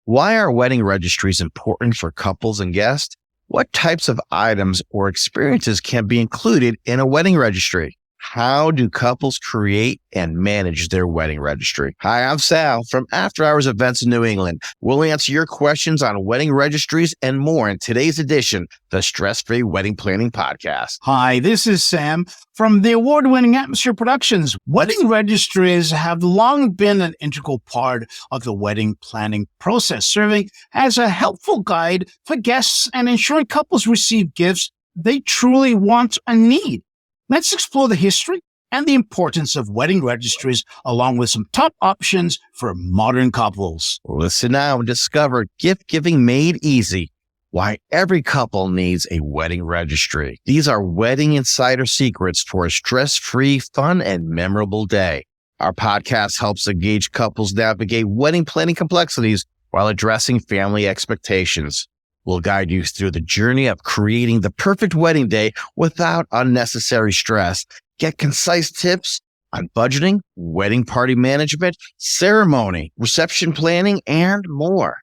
Why are wedding registries important for couples and guests? What types of items or experiences can be included in a wedding registry? How do couples create and manage their wedding registry? Hi, I'm Sal from After Hours Events in New England. We'll answer your questions on wedding registries and more in today's edition, the Stress-Free Wedding Planning Podcast. Hi, this is Sam from the award-winning Atmosphere Productions. Wedding registries have long been an integral part of the wedding planning process, serving as a helpful guide for guests and ensuring couples receive gifts they truly want and need. Let's explore the history and the importance of wedding registries, along with some top options for modern couples. Listen now and discover gift giving made easy. Why every couple needs a wedding registry. These are wedding insider secrets for a stress-free, fun, and memorable day. Our podcast helps engage couples navigate wedding planning complexities while addressing family expectations. We'll guide you through the journey of creating the perfect wedding day without unnecessary stress. Get concise tips on budgeting, wedding party management, ceremony, reception planning, and more.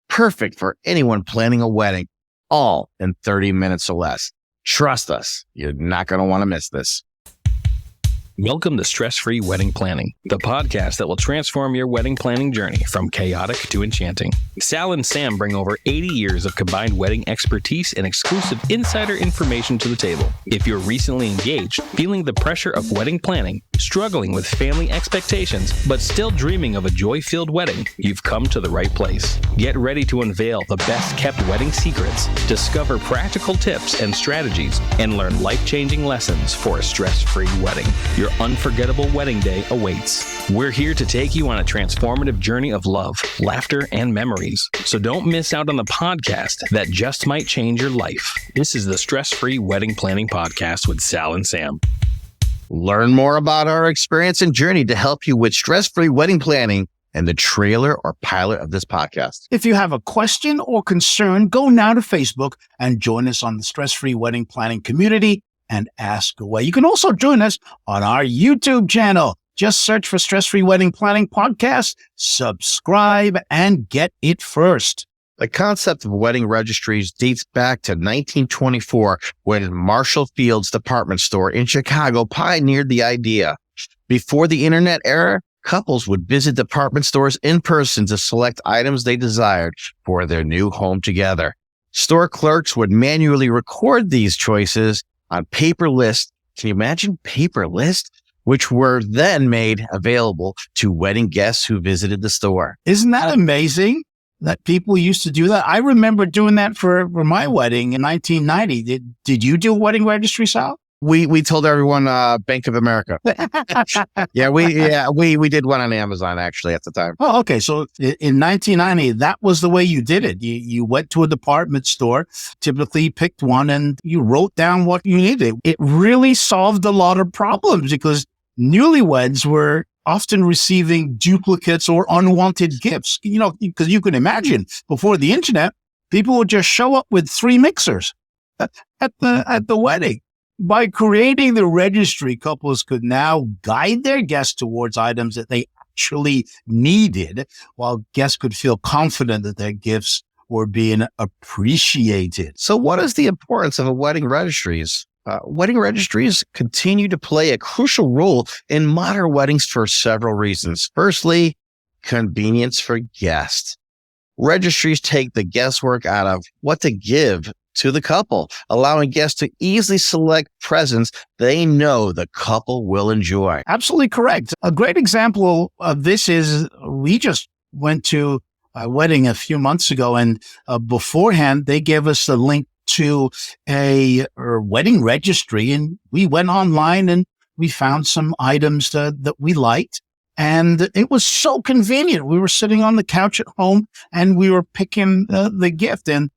Perfect for anyone planning a wedding, all in 30 minutes or less. Trust us, you're not going to want to miss this. Welcome to Stress-Free Wedding Planning, the podcast that will transform your wedding planning journey from chaotic to enchanting. Sal and Sam bring over 80 years of combined wedding expertise and exclusive insider information to the table. If you're recently engaged, feeling the pressure of wedding planning, struggling with family expectations, but still dreaming of a joy-filled wedding, you've come to the right place. Get ready to unveil the best-kept wedding secrets, discover practical tips and strategies, and learn life-changing lessons for a stress-free wedding. Your unforgettable wedding day awaits. We're here to take you on a transformative journey of love, laughter, and memories. So don't miss out on the podcast that just might change your life. This is the Stress-Free Wedding Planning Podcast with Sal and Sam. Learn more about our experience and journey to help you with stress-free wedding planning and the trailer or pilot of this podcast. If you have a question or concern, go now to Facebook and join us on the Stress-Free Wedding Planning community and ask away. You can also join us on our YouTube channel. Just search for Stress-Free Wedding Planning Podcast, subscribe, and get it first. The concept of wedding registries dates back to 1924 when Marshall Field's department store in Chicago pioneered the idea. Before the internet era, couples would visit department stores in person to select items they desired for their new home together. Store clerks would manually record these choices on paper lists. Can you imagine paper lists? Which were then made available to wedding guests who visited the store. Isn't that amazing that people used to do that? I remember doing that for my wedding in 1990. Did you do a wedding registry, Sal? We told everyone Bank of America. we did one on Amazon actually at the time. Oh, okay. So in 1990, that was the way you did it. You went to a department store, typically picked one, and you wrote down what you needed. It really solved a lot of problems because newlyweds were often receiving duplicates or unwanted gifts. You know, because you can imagine before the internet, people would just show up with 3 mixers at the wedding. By creating the registry, couples could now guide their guests towards items that they actually needed, while guests could feel confident that their gifts were being appreciated. So what is the importance of a wedding registries? Wedding registries continue to play a crucial role in modern weddings for several reasons. Firstly, convenience for guests. Registries take the guesswork out of what to give to the couple, allowing guests to easily select presents they know the couple will enjoy. Absolutely correct. A great example of this is we just went to a wedding a few months ago, and beforehand, they gave us the link to a wedding registry, and we went online and we found some items that we liked. And it was so convenient. We were sitting on the couch at home and we were picking the gift. And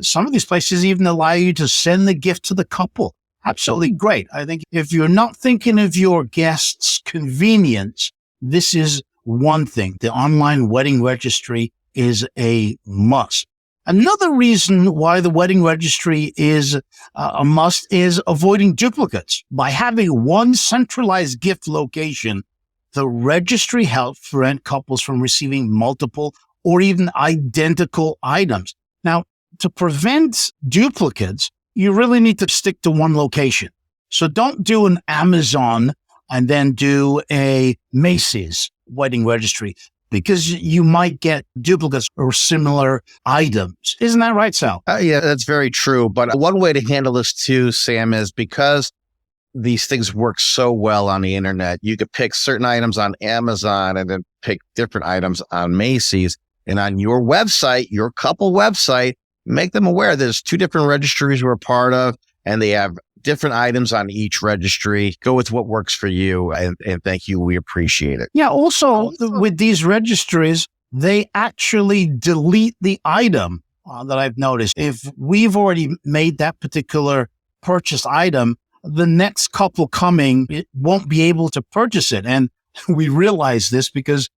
some of these places even allow you to send the gift to the couple. Absolutely great. I think if you're not thinking of your guests' convenience, this is one thing. The online wedding registry is a must. Another reason why the wedding registry is a must is avoiding duplicates. By having one centralized gift location, the registry helps prevent couples from receiving multiple or even identical items. Now, to prevent duplicates, you really need to stick to one location. So don't do an Amazon and then do a Macy's wedding registry, because you might get duplicates or similar items. Isn't that right, Sal? Yeah, that's very true. But one way to handle this too, Sam, is because these things work so well on the internet, you could pick certain items on Amazon and then pick different items on Macy's. And on your website, your couple website, make them aware there's two different registries we're part of, and they have different items on each registry. Go with what works for you. And thank you. We appreciate it. Yeah. Also, with these registries, they actually delete the item that I've noticed. If we've already made that particular purchased item, the next couple coming, it won't be able to purchase it. And we realize this because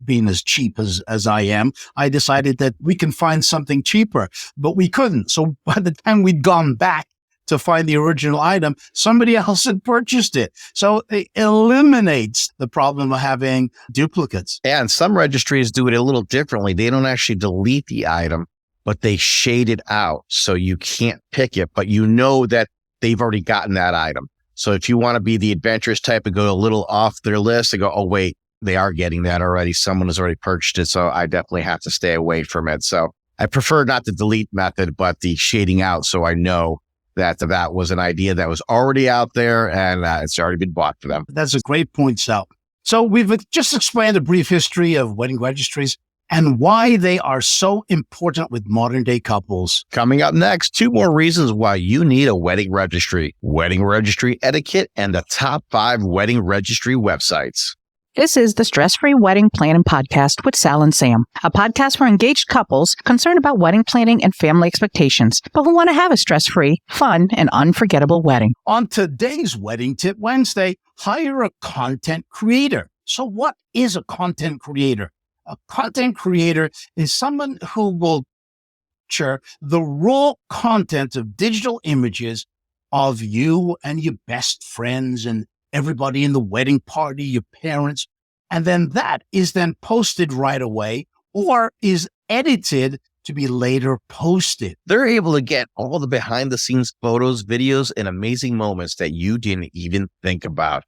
being as cheap as I am, I decided that we can find something cheaper, but we couldn't. So by the time we'd gone back to find the original item, somebody else had purchased it. So it eliminates the problem of having duplicates. And some registries do it a little differently. They don't actually delete the item, but they shade it out so you can't pick it, but you know that they've already gotten that item. So if you want to be the adventurous type and go a little off their list and go, oh, wait, they are getting that already. Someone has already purchased it. So I definitely have to stay away from it. So I prefer not the delete method, but the shading out. So I know that was an idea that was already out there and it's already been bought for them. That's a great point, Sal. So we've just explained a brief history of wedding registries and why they are so important with modern day couples. Coming up next, 2 more reasons why you need a wedding registry etiquette, and the top 5 wedding registry websites. This is the Stress-Free Wedding Planning Podcast with Sal and Sam, a podcast for engaged couples concerned about wedding planning and family expectations, but who want to have a stress-free, fun, and unforgettable wedding. On today's Wedding Tip Wednesday, hire a content creator. So what is a content creator? A content creator is someone who will share the raw content of digital images of you and your best friends and everybody in the wedding party, your parents, and then that is then posted right away or is edited to be later posted. They're able to get all the behind the scenes photos, videos, and amazing moments that you didn't even think about.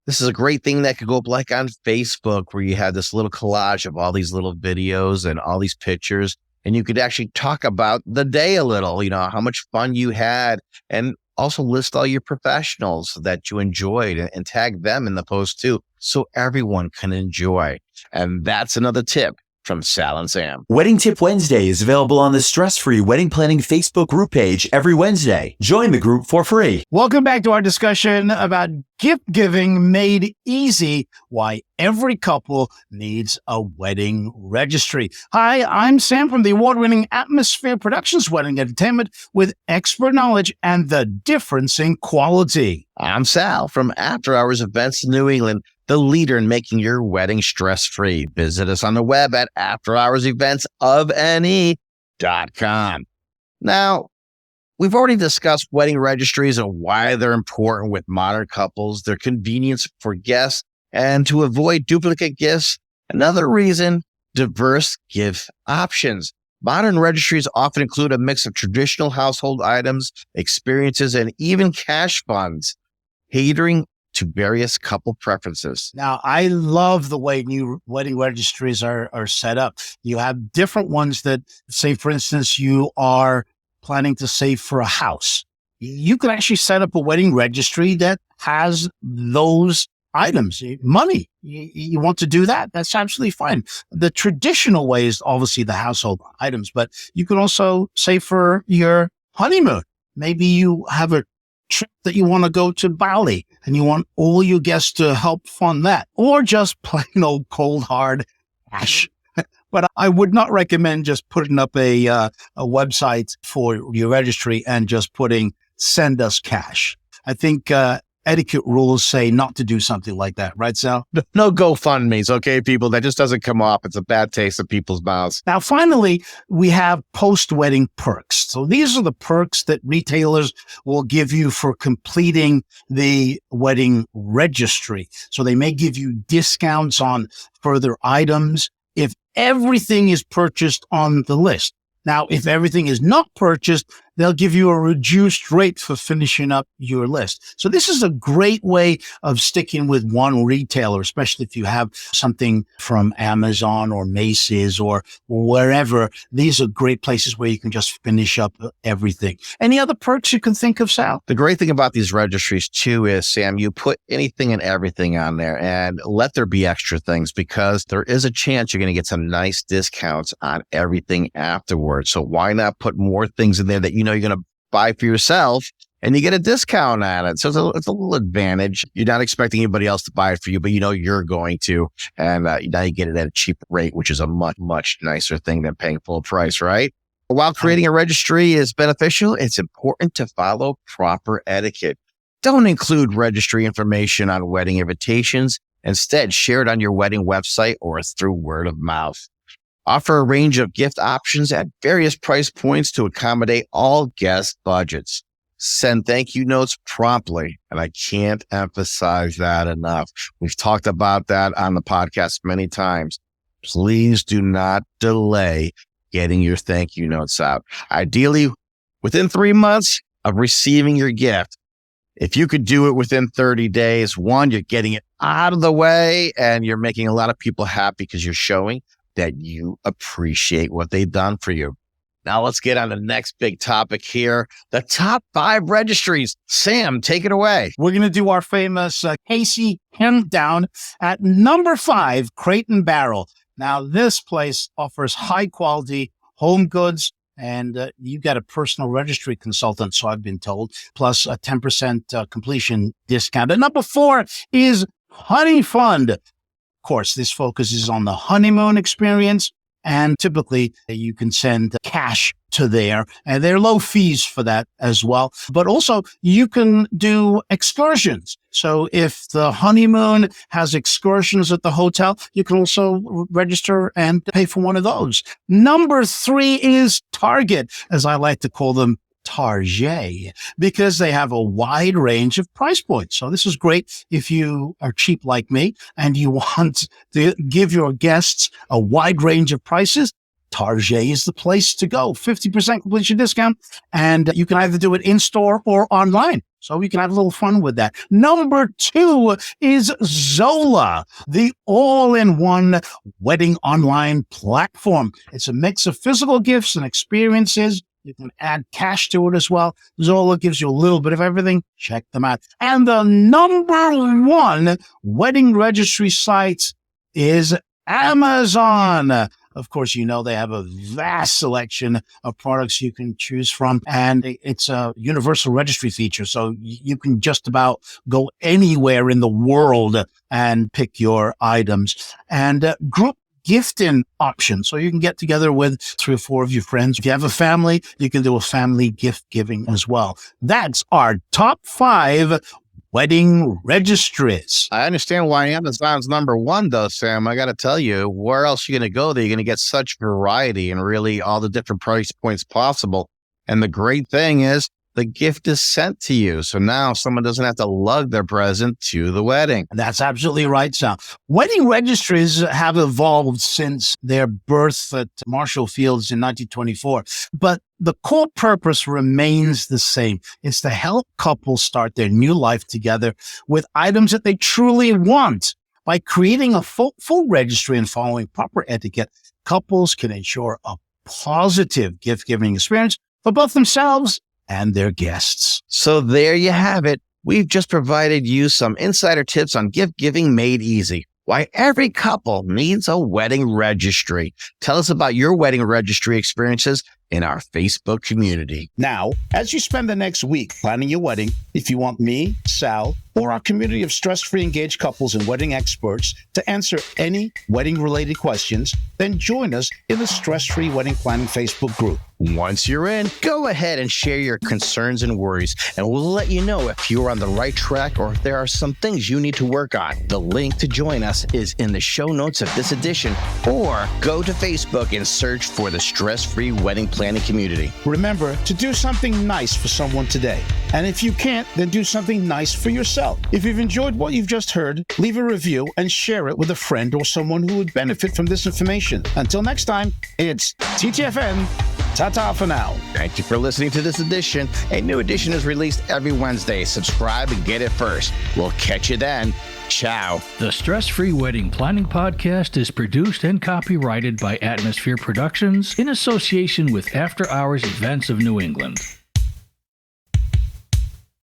This is a great thing that could go up like on Facebook, where you have this little collage of all these little videos and all these pictures, and you could actually talk about the day a little, how much fun you had, and also list all your professionals that you enjoyed and tag them in the post too, so everyone can enjoy. And that's another tip from Sal and Sam. Wedding Tip Wednesday is available on the Stress-Free Wedding Planning Facebook group page every Wednesday. Join the group for free. Welcome back to our discussion about gift giving made easy, why every couple needs a wedding registry. Hi, I'm Sam from the award-winning Atmosphere Productions Wedding Entertainment with expert knowledge and the difference in quality. I'm Sal from After Hours Events in New England, the leader in making your wedding stress-free. Visit us on the web at afterhoursevents.com. Now, we've already discussed wedding registries and why they're important with modern couples, their convenience for guests, and to avoid duplicate gifts. Another reason, diverse gift options. Modern registries often include a mix of traditional household items, experiences, and even cash funds, catering to various couple preferences. Now, I love the way new wedding registries are set up. You have different ones that, say, for instance, you are planning to save for a house. You can actually set up a wedding registry that has those items, money. You want to do that? That's absolutely fine. The traditional way is obviously the household items, but you can also save for your honeymoon. Maybe you have a trip that you want to go to Bali and you want all your guests to help fund that, or just plain old cold hard cash. But I would not recommend just putting up a website for your registry and just putting send us cash. I think etiquette rules say not to do something like that, right, Sal? No GoFundMes, okay, people? That just doesn't come off. It's a bad taste in people's mouths. Now, finally, we have post-wedding perks. So these are the perks that retailers will give you for completing the wedding registry. So they may give you discounts on further items if everything is purchased on the list. Now, if everything is not purchased, they'll give you a reduced rate for finishing up your list. So this is a great way of sticking with one retailer, especially if you have something from Amazon or Macy's or wherever. These are great places where you can just finish up everything. Any other perks you can think of, Sal? The great thing about these registries too is, Sam, you put anything and everything on there, and let there be extra things, because there is a chance you're going to get some nice discounts on everything afterwards. So why not put more things in there that you know you're going to buy for yourself and you get a discount on it? So it's a little advantage. You're not expecting anybody else to buy it for you, but you know you're going to. And now you get it at a cheap rate, which is a much, much nicer thing than paying full price, right? While creating a registry is beneficial, it's important to follow proper etiquette. Don't include registry information on wedding invitations. Instead, share it on your wedding website or through word of mouth. Offer a range of gift options at various price points to accommodate all guest budgets. Send thank you notes promptly, and I can't emphasize that enough. We've talked about that on the podcast many times. Please do not delay getting your thank you notes out. Ideally, within 3 months of receiving your gift. If you could do it within 30 days, one, you're getting it out of the way and you're making a lot of people happy because you're showing that you appreciate what they've done for you. Now let's get on the next big topic here, the top 5 registries. Sam, take it away. We're going to do our famous Casey countdown. At number 5, Crate and Barrel. Now this place offers high quality home goods, and you get a personal registry consultant, so I've been told, plus a 10% completion discount. And number 4 is Honey Fund. Of course, this focuses on the honeymoon experience, and typically you can send cash to there, and there are low fees for that as well. But also you can do excursions. So if the honeymoon has excursions at the hotel, you can also register and pay for one of those. Number 3 is Target, as I like to call them, Target, because they have a wide range of price points. So this is great if you are cheap like me and you want to give your guests a wide range of prices. Target is the place to go. 50% completion discount, and you can either do it in store or online. So you can have a little fun with that. Number 2 is Zola, the all-in-one wedding online platform. It's a mix of physical gifts and experiences. You can add cash to it as well. Zola gives you a little bit of everything. Check them out. And the number 1 wedding registry site is Amazon. Of course, you know they have a vast selection of products you can choose from, and it's a universal registry feature. So you can just about go anywhere in the world and pick your items. And group gifting option. So you can get together with 3 or 4 of your friends. If you have a family, you can do a family gift giving as well. That's our top 5 wedding registries. I understand why Amazon's number 1, though, Sam. I got to tell you, where else are you going to go that you're going to get such variety and really all the different price points possible? And the great thing is the gift is sent to you. So now someone doesn't have to lug their present to the wedding. That's absolutely right, Sal. Wedding registries have evolved since their birth at Marshall Fields in 1924. But the core purpose remains the same. It's to help couples start their new life together with items that they truly want. By creating a full registry and following proper etiquette, couples can ensure a positive gift-giving experience for both themselves and their guests. So there you have it. We've just provided you some insider tips on gift giving made easy. Why every couple needs a wedding registry. Tell us about your wedding registry experiences in our Facebook community. Now, as you spend the next week planning your wedding, if you want me, Sal, or our community of stress-free engaged couples and wedding experts to answer any wedding-related questions, then join us in the Stress-Free Wedding Planning Facebook group. Once you're in, go ahead and share your concerns and worries, and we'll let you know if you're on the right track or if there are some things you need to work on. The link to join us is in the show notes of this edition, or go to Facebook and search for the Stress-Free Wedding planning community. Remember to do something nice for someone today. And if you can't, then do something nice for yourself. If you've enjoyed what you've just heard, leave a review and share it with a friend or someone who would benefit from this information. Until next time, it's TTFN. Ta-ta for now. Thank you for listening to this edition. A new edition is released every Wednesday. Subscribe and get it first. We'll catch you then. Ciao. The Stress-Free Wedding Planning Podcast is produced and copyrighted by Atmosphere Productions in association with After Hours Events of New England.